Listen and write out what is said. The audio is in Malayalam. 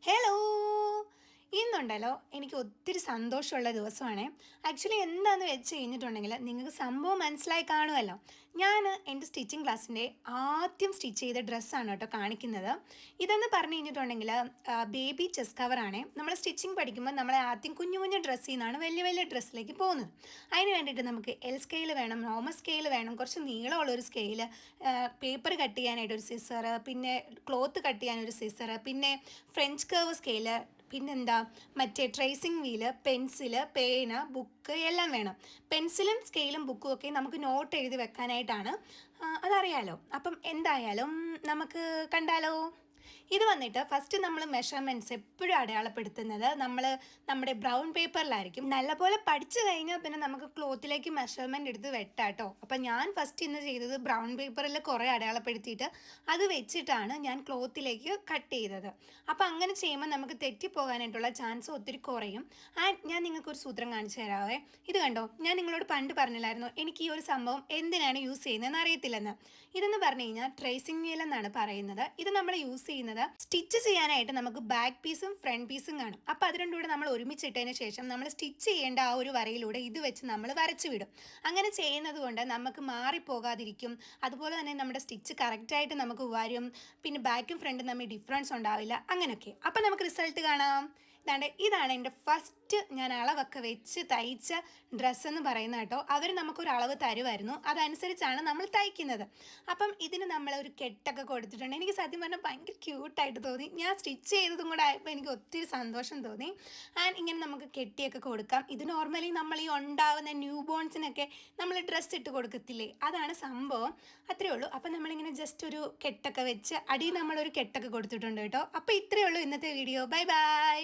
ഹലോ ഇന്നുണ്ടല്ലോ എനിക്ക് ഒത്തിരി സന്തോഷമുള്ള ദിവസമാണ്. ആക്ച്വലി എന്താണെന്ന് വെച്ച് കഴിഞ്ഞിട്ടുണ്ടെങ്കിൽ നിങ്ങൾക്ക് സംഭവം മനസ്സിലായി കാണുമല്ലോ. ഞാൻ എൻ്റെ സ്റ്റിച്ചിങ് ക്ലാസ്സിൻ്റെ ആദ്യം സ്റ്റിച്ച് ചെയ്ത ഡ്രസ്സാണ് കേട്ടോ കാണിക്കുന്നത്. ഇതെന്ന് പറഞ്ഞു കഴിഞ്ഞിട്ടുണ്ടെങ്കിൽ ബേബി ചെസ്റ്റ് കവറാണ്. നമ്മൾ സ്റ്റിച്ചിങ് പഠിക്കുമ്പോൾ നമ്മൾ ആദ്യം കുഞ്ഞു കുഞ്ഞു ഡ്രസ്സിൽ നിന്നാണ് വലിയ വലിയ ഡ്രസ്സിലേക്ക് പോകുന്നത്. അതിന് വേണ്ടിയിട്ട് നമുക്ക് എൽ സ്കെയിൽ വേണം, നോർമൽ സ്കെയിൽ വേണം, കുറച്ച് നീളമുള്ളൊരു സ്കെയിൽ, പേപ്പർ കട്ട് ചെയ്യാനായിട്ടൊരു സിസർ, പിന്നെ ക്ലോത്ത് കട്ട് ചെയ്യാനൊരു സിസർ, പിന്നെ ഫ്രഞ്ച് കർവ് സ്കെയില്, പിന്നെന്താ മറ്റേ ട്രേസിങ് വീല്, പെൻസില്, പേന, ബുക്ക് എല്ലാം വേണം. പെൻസിലും സ്കെയിലും ബുക്കും ഒക്കെ നമുക്ക് നോട്ട് എഴുതി വെക്കാനായിട്ടാണ്. അതറിയാലോ. അപ്പം എന്തായാലും നമുക്ക് കണ്ടാലോ. ഇത് വന്നിട്ട് ഫസ്റ്റ് നമ്മൾ മെഷർമെൻറ്റ്സ് എപ്പോഴും അടയാളപ്പെടുത്തുന്നത് നമ്മുടെ ബ്രൗൺ പേപ്പറിലായിരിക്കും. നല്ലപോലെ പഠിച്ചു കഴിഞ്ഞാൽ പിന്നെ നമുക്ക് ക്ലോത്തിലേക്ക് മെഷർമെൻറ്റ് എടുത്ത് വെട്ടാട്ടോ. അപ്പം ഞാൻ ഫസ്റ്റ് ഇന്ന് ചെയ്തത് ബ്രൗൺ പേപ്പറിൽ കുറേ അടയാളപ്പെടുത്തിയിട്ട് അത് വെച്ചിട്ടാണ് ഞാൻ ക്ലോത്തിലേക്ക് കട്ട് ചെയ്തത്. അപ്പം അങ്ങനെ ചെയ്യുമ്പോൾ നമുക്ക് തെറ്റിപ്പോകാനായിട്ടുള്ള ചാൻസ് ഒത്തിരി കുറയും. ആൻഡ് ഞാൻ നിങ്ങൾക്കൊരു സൂത്രം കാണിച്ചു തരാവേ. ഇത് കണ്ടോ, ഞാൻ നിങ്ങളോട് പണ്ട് പറഞ്ഞില്ലായിരുന്നു എനിക്ക് ഈ ഒരു സംഭവം എന്തിനാണ് യൂസ് ചെയ്യുന്നതെന്ന് അറിയത്തില്ലെന്ന്. ഇതെന്ന് പറഞ്ഞു കഴിഞ്ഞാൽ ട്രേസിംഗ് വീൽ എന്നാണ് പറയുന്നത്. ഇത് നമ്മൾ യൂസ് ചെയ്യുന്നത് സ്റ്റിച്ച് ചെയ്യാനായിട്ട് നമുക്ക് ബാക്ക് പീസും ഫ്രണ്ട് പീസും കാണും. അപ്പോൾ അത് രണ്ടും കൂടെ നമ്മൾ ഒരുമിച്ചിട്ടതിന് ശേഷം നമ്മൾ സ്റ്റിച്ച് ചെയ്യേണ്ട ആ ഒരു വരയിലൂടെ ഇത് വെച്ച് നമ്മൾ വരച്ചു വിടും. അങ്ങനെ ചെയ്യുന്നത് കൊണ്ട് നമുക്ക് മാറിപ്പോകാതിരിക്കും. അതുപോലെ തന്നെ നമ്മുടെ സ്റ്റിച്ച് കറക്റ്റായിട്ട് നമുക്ക് വരും. പിന്നെ ബാക്കും ഫ്രണ്ടും തമ്മിൽ ഡിഫറൻസ് ഉണ്ടാവില്ല. അങ്ങനെയൊക്കെ. അപ്പം നമുക്ക് റിസൾട്ട് കാണാം. ഇതാണ് എൻ്റെ ഫസ്റ്റ് ഞാൻ അളവൊക്കെ വെച്ച് തയ്ച്ച ഡ്രസ്സെന്ന് പറയുന്നത് കേട്ടോ. അവർ നമുക്കൊരു അളവ് തരുമായിരുന്നു, അതനുസരിച്ചാണ് നമ്മൾ തയ്ക്കുന്നത്. അപ്പം ഇതിന് നമ്മളൊരു കെട്ടൊക്കെ കൊടുത്തിട്ടുണ്ട്. എനിക്ക് സത്യം പറഞ്ഞാൽ ഭയങ്കര ക്യൂട്ടായിട്ട് തോന്നി. ഞാൻ സ്റ്റിച്ച് ചെയ്തതും കൂടെ ആയപ്പോൾ എനിക്ക് ഒത്തിരി സന്തോഷം തോന്നി. ആൻഡ് ഇങ്ങനെ നമുക്ക് കെട്ടിയൊക്കെ കൊടുക്കാം. ഇത് നോർമലി നമ്മൾ ഈ ഉണ്ടാവുന്ന ന്യൂ ബോൺസിനൊക്കെ നമ്മൾ ഡ്രസ്സ് ഇട്ട് കൊടുക്കത്തില്ലേ, അതാണ് സംഭവം. അത്രയേ ഉള്ളൂ. അപ്പം നമ്മളിങ്ങനെ ജസ്റ്റ് ഒരു കെട്ടൊക്കെ വെച്ച് അടിയിൽ നമ്മളൊരു കെട്ടൊക്കെ കൊടുത്തിട്ടുണ്ട് കേട്ടോ. അപ്പോൾ ഇത്രയേ ഉള്ളൂ ഇന്നത്തെ വീഡിയോ. Bye bye.